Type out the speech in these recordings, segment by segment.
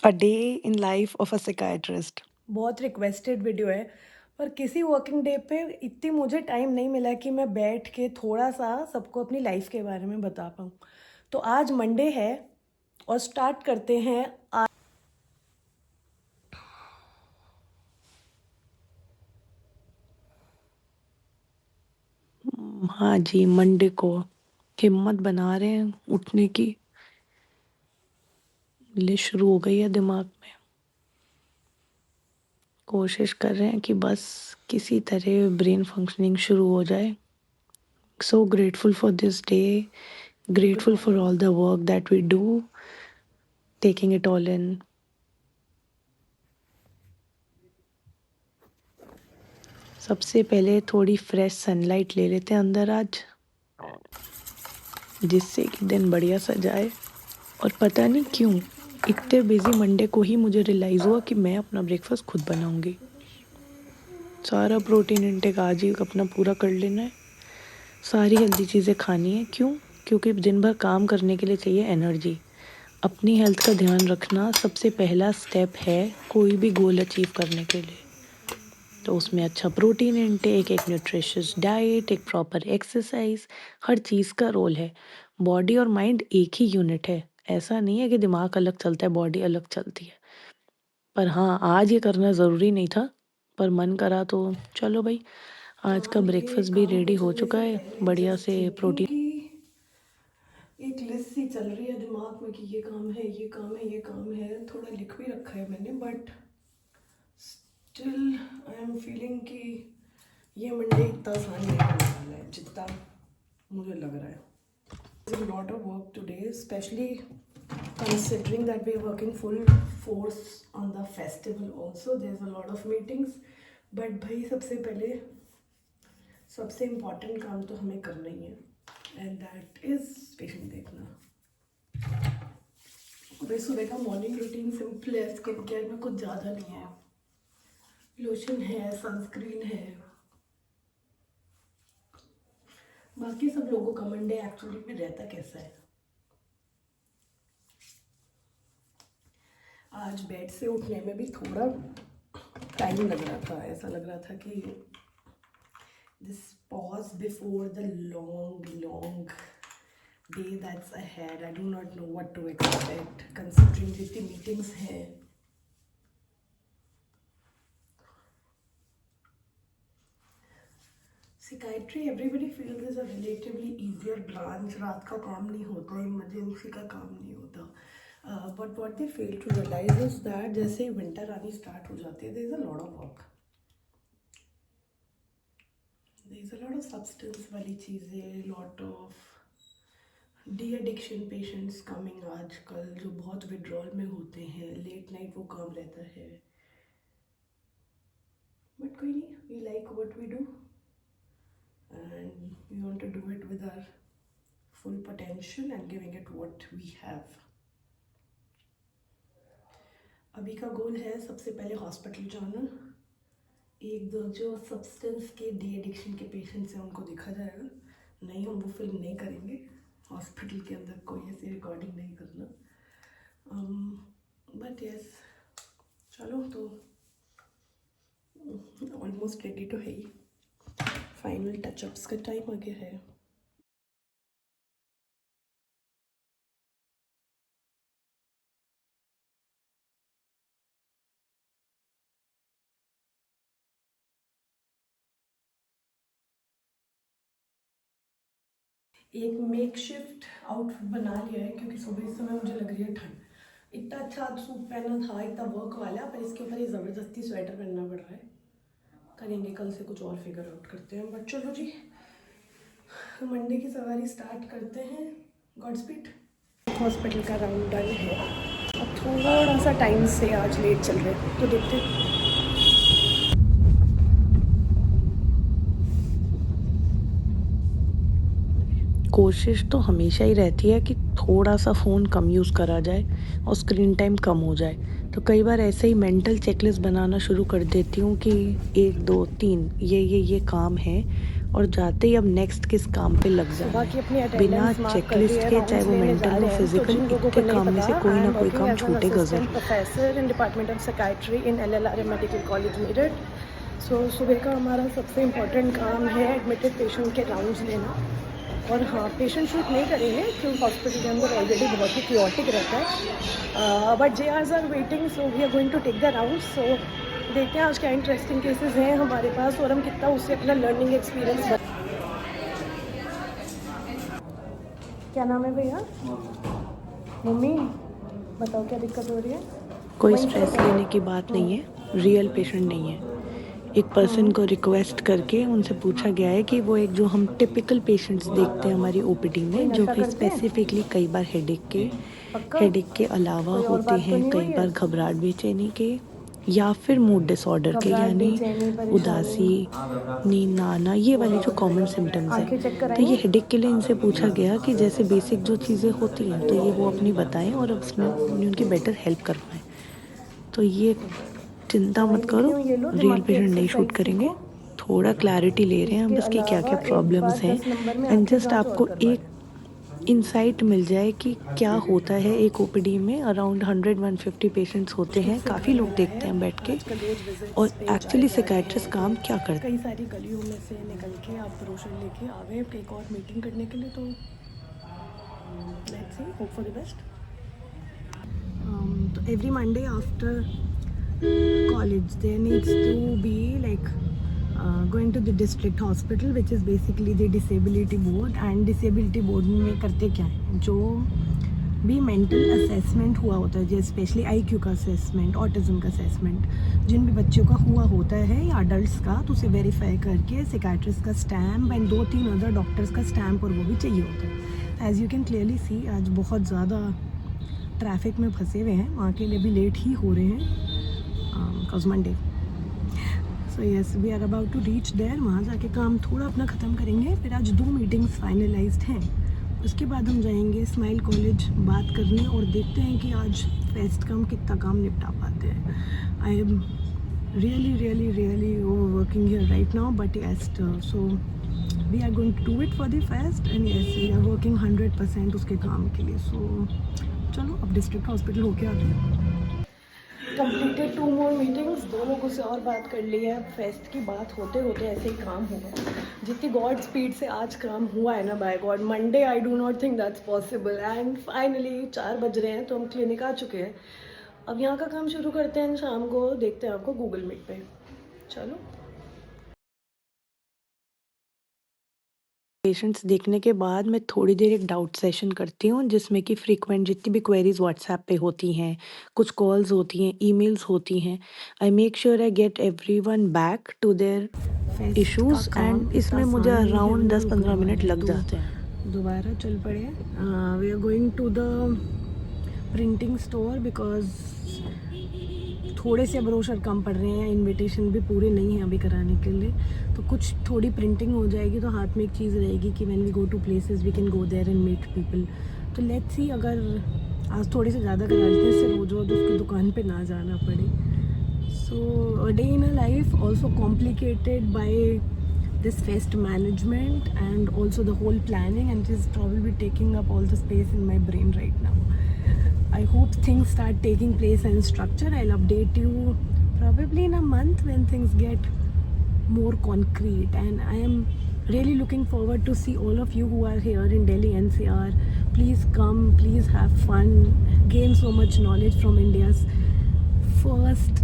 A day in life of a psychiatrist. बहुत requested video है, पर किसी वर्किंग डे पे इतनी मुझे टाइम नहीं मिला कि मैं बैठ के थोड़ा सा सबको अपनी लाइफ के बारे में बता पाऊँ। तो आज मंडे है और स्टार्ट करते हैं हाँ जी, मंडे को हिम्मत बना रहे हैं उठने की। लिस्ट शुरू हो गई है दिमाग में। कोशिश कर रहे हैं कि बस किसी तरह ब्रेन फंक्शनिंग शुरू हो जाए। So grateful for this day, grateful for all the work that we do, taking it all in. सबसे पहले थोड़ी फ्रेश सनलाइट ले लेते हैं अंदर आज, जिससे कि दिन बढ़िया सा जाए। और पता नहीं क्यों इतने बिजी मंडे को ही मुझे रियलाइज़ हुआ कि मैं अपना ब्रेकफास्ट खुद बनाऊंगी। सारा प्रोटीन इंटेक आज ही अपना पूरा कर लेना है, सारी हेल्दी चीज़ें खानी है। क्यों? क्योंकि दिन भर काम करने के लिए चाहिए एनर्जी। अपनी हेल्थ का ध्यान रखना सबसे पहला स्टेप है कोई भी गोल अचीव करने के लिए। तो उसमें अच्छा प्रोटीन इंटेक, एक न्यूट्रिशियस डाइट, एक प्रॉपर एक्सरसाइज, हर चीज़ का रोल है। बॉडी और माइंड एक ही यूनिट है, ऐसा नहीं है कि दिमाग अलग चलता है बॉडी अलग चलती है। पर हाँ, आज ये करना ज़रूरी नहीं था, पर मन करा तो चलो भाई। आज का काम के ब्रेकफास्ट भी काम पे रेडी हो चलने से चुका है, पहले बढ़िया जस्ट से थिंकिंग प्रोटीन। की एक लिस्ट सी चल रही है दिमाग में कि ये काम है, ये काम है, ये काम है। थोड़ा लिख भी रखा है मैंने, but still I am feeling कि ये मंडे इतना आसान नहीं होने वाला है जितना मुझे लग रहा है। There's a lot of work today, especially considering that we're working full force on the festival also. There's a lot of meetings, but भाई सबसे पहले सबसे इम्पोर्टेंट काम तो हमें करना ही है, एंड दैट इज पेशेंट देखना। भाई सुबह का मॉर्निंग रूटीन सिंपल है, स्किन केयर में कुछ ज़्यादा नहीं है। लोशन है, सनस्क्रीन है, बाकी सब लोगों का मंडे एक्चुअली में रहता कैसा है। आज बेड से उठने में भी थोड़ा टाइम लग रहा था, ऐसा लग रहा था कि this pause before the long day that's ahead. I do not know what to expect considering जितनी मीटिंग्स हैं। Psychiatry, everybody feels is a relatively easier branch. रात का काम नहीं होता, इमरजेंसी का काम नहीं होता, but what they fail to realize is that जैसे ही विंटर आनी स्टार्ट हो जाती है, there is a lot of work, there is a lot of substance वाली चीज़ें, lot of de addiction patients coming आजकल, जो बहुत विड्रॉल में होते हैं, लेट नाइट वो काम रहता है। बट कोई नहीं, we like what we do and we want to do it with our full potential and giving it what we have. अभी का गोल है सबसे पहले हॉस्पिटल जाना। एक दो जो सब्सटेंस के डी एडिक्शन के पेशेंट्स हैं उनको देखा जाएगा। नहीं, हम वो फिल्म नहीं करेंगे, हॉस्पिटल के अंदर कोई ऐसी रिकॉर्डिंग नहीं करना। बट यस, चलो तो ऑलमोस्ट रेडी तो है ही। फाइनल टचअप्स का टाइम आ गया है। एक मेक शिफ्ट आउटफिट बना लिया है, क्योंकि सुबह इस समय मुझे लग रही है ठंड। इतना अच्छा सूट पहना था, इतना वर्क वाला, पर इसके ऊपर ये ज़बरदस्ती स्वेटर पहनना पड़ रहा है। करेंगे, कल से कुछ और फिगर आउट करते हैं। बट चलो जी, मंडे की सवारी स्टार्ट करते हैं। God speed. हॉस्पिटल का राउंड डन है, अब थोड़ा सा टाइम से आज लेट चल रहे हैं, तो देखते हैं। कोशिश तो हमेशा ही रहती है कि थोड़ा सा फ़ोन कम यूज़ करा जाए और स्क्रीन टाइम कम हो जाए। तो कई बार ऐसे ही मेंटल चेकलिस्ट बनाना शुरू कर देती हूँ कि 1 2 3 ये काम है और जाते ही अब नेक्स्ट किस काम पे लग जा सुबह रहे की अपनी हैं बिना अटेंडेंस मार्क कर दी चेकलिस्ट है, के, चाहे राउंड्स वो लेने जा मेंटल हो रहे हैं। तो फिजिकल, जिन लोगों को इतने नहीं काम में पता, से कोई आई ना एम कोई वर्किंग काम एज एन छूटेगा असिस्टेंट ज़रूर। Professor in department of psychiatry in LLR medical college Meerut. So सुबह का हमारा सबसे इम्पोर्टेंट काम है एडमिटेड पेशेंट के राउंड्स लेना। और हाँ, पेशेंट शूट नहीं करेंगे क्योंकि हॉस्पिटल के अंदर ऑलरेडी बहुत ही क्योटिक रहता है, but JRs are waiting, so we are going to take the round. So देखते हैं आज क्या इंटरेस्टिंग केसेस हैं हमारे पास और हम कितना उससे अपना लर्निंग एक्सपीरियंस। क्या नाम है भैया? मम्मी बताओ क्या दिक्कत हो रही है? कोई वहीं से स्ट्रेस लेने की बात नहीं है, रियल पेशेंट नहीं है। एक पर्सन को रिक्वेस्ट करके उनसे पूछा गया है कि वो एक जो हम टिपिकल पेशेंट्स देखते हैं हमारी ओपीडी कोई में, जो नशा कि करते हैं? स्पेसिफिकली कई बार पक्का? हेडेक के अलावा कोई और होते बात तो हैं, नहीं हुई कई है? बार घबराहट बेचैनी के या फिर मूड डिसऑर्डर के, घबराहट, यानी बेचैनी, परेशानी? उदासी, नींद ना आना, ये वाले जो कॉमन सिम्टम्स हैं। आंखें चेक तो ये कराएंगे? हेडेक के लिए इनसे पूछा गया कि जैसे बेसिक जो चीज़ें होती हैं तो ये वो अपनी बताएं और अब उसमें उनकी बेटर हेल्प करवाएं। तो ये चिंता दवाई मत लिखती करो, हूँ, ये लो, रियल दिमाग की पेशेंट नहीं शूट एक्सरसाइज करेंगे। सीखो। थोड़ा क्लैरिटी ले रहे हैं इसके बस कि क्या-क्या अलावा एक प्रॉब्लम्स बार हैं 10 नंबर में एंड आंखें जस्ट जांच और आपको करवा एक दें। इंसाइट मिल जाए कि क्या होता है एक ओपीडी में। अराउंड 100-150 पेशेंट्स होते ठीक हैं, से काफ़ी घर लोग मिला देखते है, हैं बैठ के। आजकल रोज और विजिट्स पे जाए एक्चुअली जा रहे साइकियाट्रिस्ट काम क्या हैं। करते कई सारी गलियों में से निकल के आप ब्रोशर लेके आ गए एक और मीटिंग करने के लिए, तो let's see, hope for the best. तो every Monday after college there needs to be like going to the district hospital which is basically the disability board, and disability board में करते क्या है, जो भी मेंटल असेसमेंट हुआ होता है, जैसे स्पेशली IQ का असेसमेंट, ऑटिज्म का असेसमेंट, जिन भी बच्चों का हुआ होता है या अडल्ट्स का, तो उसे वेरीफाई करके साइकियाट्रिस्ट का स्टैम्प एंड 2-3 अदर डॉक्टर्स का स्टैम्प और वो भी चाहिए होता है। As you can clearly see आज बहुत ज़्यादा ट्रैफिक में फंसे हुए हैं, वहाँ के लिए भी लेट ही हो रहे हैं cause Monday. So yes, we are about to reach there. वहाँ जाके काम थोड़ा अपना ख़त्म करेंगे। फिर आज 2 मीटिंग्स फाइनलाइज्ड हैं, उसके बाद हम जाएंगे स्माइल कॉलेज बात करने और देखते हैं कि आज फेस्ट का हम कितना काम निपटा पाते हैं। I am really over working here right now, but yes, so we are going to do it for the fest and yes, we are working 100% उसके काम के लिए। So चलो अब डिस्ट्रिक्ट हॉस्पिटल होके आ रहे हैं। कंप्लीटेड 2 मोर मीटिंग्स, 2 लोगों से और बात कर ली है। फेस्ट की बात होते होते ऐसे ही काम होगा, जितनी गॉड स्पीड से आज काम हुआ है ना, by God, Monday I do not think that's possible. And finally 4 बज रहे हैं तो हम क्लिनिक आ चुके हैं। अब यहाँ का काम शुरू करते हैं, शाम को देखते हैं आपको गूगल मीट पे। चलो। पेशेंट्स देखने के बाद मैं थोड़ी देर एक डाउट सेशन करती हूँ, जिसमें कि फ्रीक्वेंट जितनी भी क्वेरीज व्हाट्सएप पे होती हैं, कुछ कॉल्स होती हैं, ईमेल्स होती हैं, I make sure I get everyone back to their fest का इश्यूज काम एंड इतना इसमें मुझे आसान नहीं है कि अराउंड हम 10-15 करवा मिनट लें, लग तो जाते हैं। दोबारा चल पड़े। We are going to the printing store because थोड़े से ब्रोशर कम पड़ रहे हैं, इनविटेशन भी पूरे नहीं हैं अभी कराने के लिए, तो कुछ थोड़ी प्रिंटिंग हो जाएगी तो हाथ में एक चीज़ रहेगी कि when we go to places we can go there and meet people. तो लेट्स सी, अगर आज थोड़े से ज़्यादा करा लेते हैं, इससे रोज रोज उसकी दुकान पे ना जाना पड़े। So day in a life also complicated by this fest management and also the whole planning, and it is probably taking up all the space in my brain right now. I hope things start taking place and structure. I'll update you probably in a month when things get more concrete, and I am really looking forward to see all of you who are here in Delhi NCR. Please come, please have fun, gain so much knowledge from India's first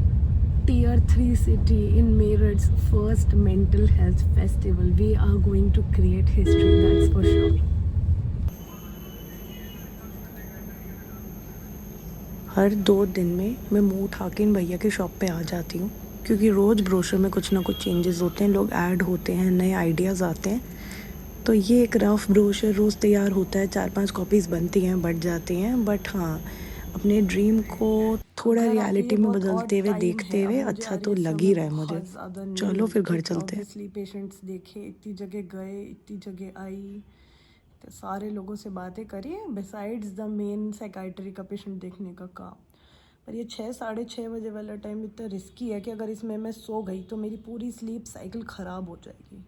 Tier 3 city, in Meerut's first mental health festival. We are going to create history, that's for sure. हर 2 दिन में मैं मुँह उठा के इन भैया की shop पे आ जाती हूँ, क्योंकि रोज़ ब्रोशर में कुछ ना कुछ चेंजेस होते हैं, लोग ऐड होते हैं, नए आइडियाज़ आते हैं। तो ये एक रफ ब्रोशर रोज़ तैयार होता है, 4-5 कॉपीज़ बनती हैं, बढ़ जाती हैं, बट हाँ, अपने ड्रीम को थोड़ा रियलिटी में बदलते हुए देखते हुए अच्छा तो लग ही रहा है मुझे। चलो फिर घर चलते हैं। ऑब्वियसली पेशेंट्स देखे, इतनी जगह गए, इतनी जगह आई, तो सारे लोगों से बातें करी बिसाइड्स द मेन साइकाइट्री का पेशेंट देखने का काम। पर ये 6-6:30 बजे वाला टाइम इतना रिस्की है कि अगर इसमें मैं सो गई तो मेरी पूरी स्लीप साइकिल ख़राब हो जाएगी।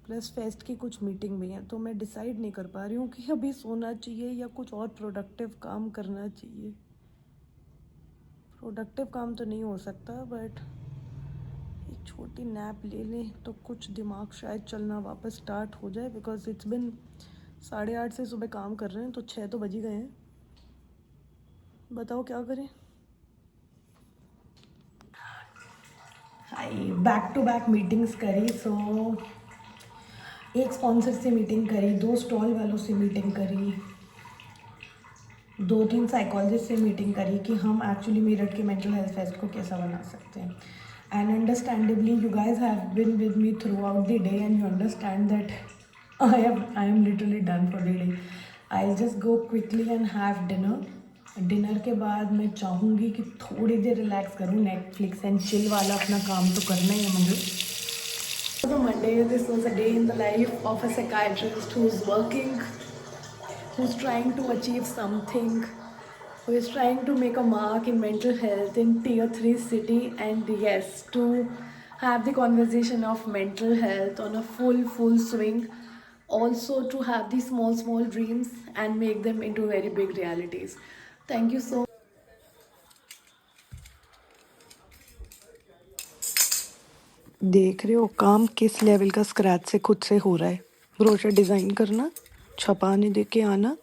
प्लस फेस्ट की कुछ मीटिंग भी है, तो मैं डिसाइड नहीं कर पा रही हूँ कि अभी सोना चाहिए या कुछ और प्रोडक्टिव काम करना चाहिए। प्रोडक्टिव काम तो नहीं हो सकता, बट एक छोटी नैप ले लें तो कुछ दिमाग शायद चलना वापस स्टार्ट हो जाए, बिकॉज इट्स बिन 8:30 से सुबह काम कर रहे हैं तो 6 तो बज ही गए हैं। बताओ क्या करें। Hi back to back meetings करी, सो एक स्पॉन्सर से मीटिंग करी, 2 स्टॉल वालों से मीटिंग करी, 2-3 साइकोलॉजिस्ट से मीटिंग करी कि हम एक्चुअली मेरठ के मेंटल हेल्थ फेस्ट को कैसा बना सकते हैं। And understandably you guys have been with me through out the day and you understand that I am literally done for the day. I will just go quickly and have dinner के बाद मैं चाहूँगी कि थोड़ी देर relax करूँ, Netflix and chill वाला अपना काम तो करना ही है मुझे। So Monday, this was a day in the life of a psychiatrist who's working, who's trying to achieve something, who is trying to make a mark in mental health in tier 3 city, and yes, to have the conversation of mental health on a full swing, also to have the small dreams and make them into very big realities. Thank you so देख रहे हो काम किस level का scratch से खुद से हो रहा है। ब्रोशर डिज़ाइन करना, छपाने दे के आना,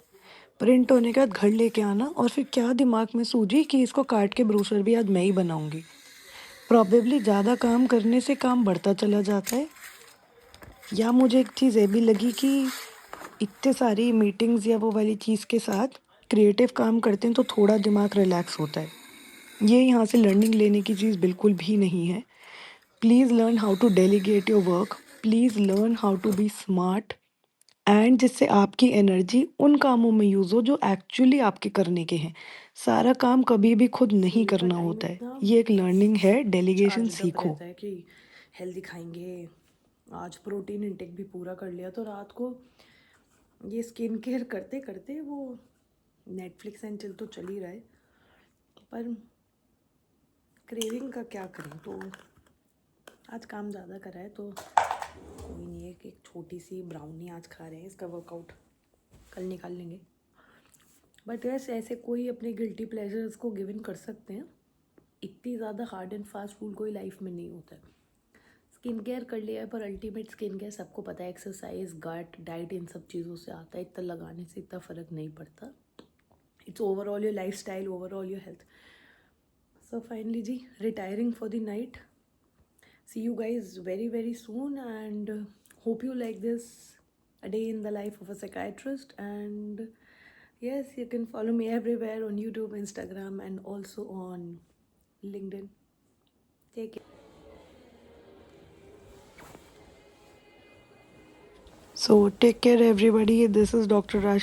प्रिंट होने के बाद घर लेके आना, और फिर क्या दिमाग में सूझी कि इसको काट के ब्रोशर भी आज मैं ही बनाऊंगी। प्रॉबेबली ज़्यादा काम करने से काम बढ़ता चला जाता है। या मुझे एक चीज़ ये भी लगी कि इतने सारी मीटिंग्स या वो वाली चीज़ के साथ क्रिएटिव काम करते हैं तो थोड़ा दिमाग रिलैक्स होता है। ये यहाँ से लर्निंग लेने की चीज़ बिल्कुल भी नहीं है। Please learn how to delegate your work, please learn how to be smart, and जिससे आपकी एनर्जी उन कामों में यूज़ हो जो एक्चुअली आपके करने के हैं। सारा काम कभी भी खुद नहीं करना होता है। ये एक लर्निंग है, डेलीगेशन सीखो। रहता है कि हेल्दी खाएंगे, आज प्रोटीन इंटेक भी पूरा कर लिया, तो रात को ये स्किन केयर करते करते वो नेटफ्लिक्स एंड चिल तो चल ही रहा है, पर क्रेविंग का क्या करें। तो आज काम ज़्यादा करा है तो कोई नहीं है कि एक छोटी सी ब्राउनी आज खा रहे हैं, इसका वर्कआउट कल निकाल लेंगे। बट वैसे ऐसे कोई अपने गिल्टी प्लेजर्स को गिव इन कर सकते हैं। इतनी ज़्यादा हार्ड एंड फास्ट फूड कोई लाइफ में नहीं होता है। स्किन केयर कर लिया है, पर अल्टीमेट स्किन केयर सबको पता है, एक्सरसाइज, गट, डाइट, इन सब चीज़ों से आता है। इतना लगाने से इतना फ़र्क नहीं पड़ता। It's overall your lifestyle, overall your health. So finally जी, retiring for the night. See you guys very soon, and hope you like this a day in the life of a psychiatrist. And yes, you can follow me everywhere on YouTube, Instagram, and also on LinkedIn. Take care. So take care everybody. This is Dr. Rashi.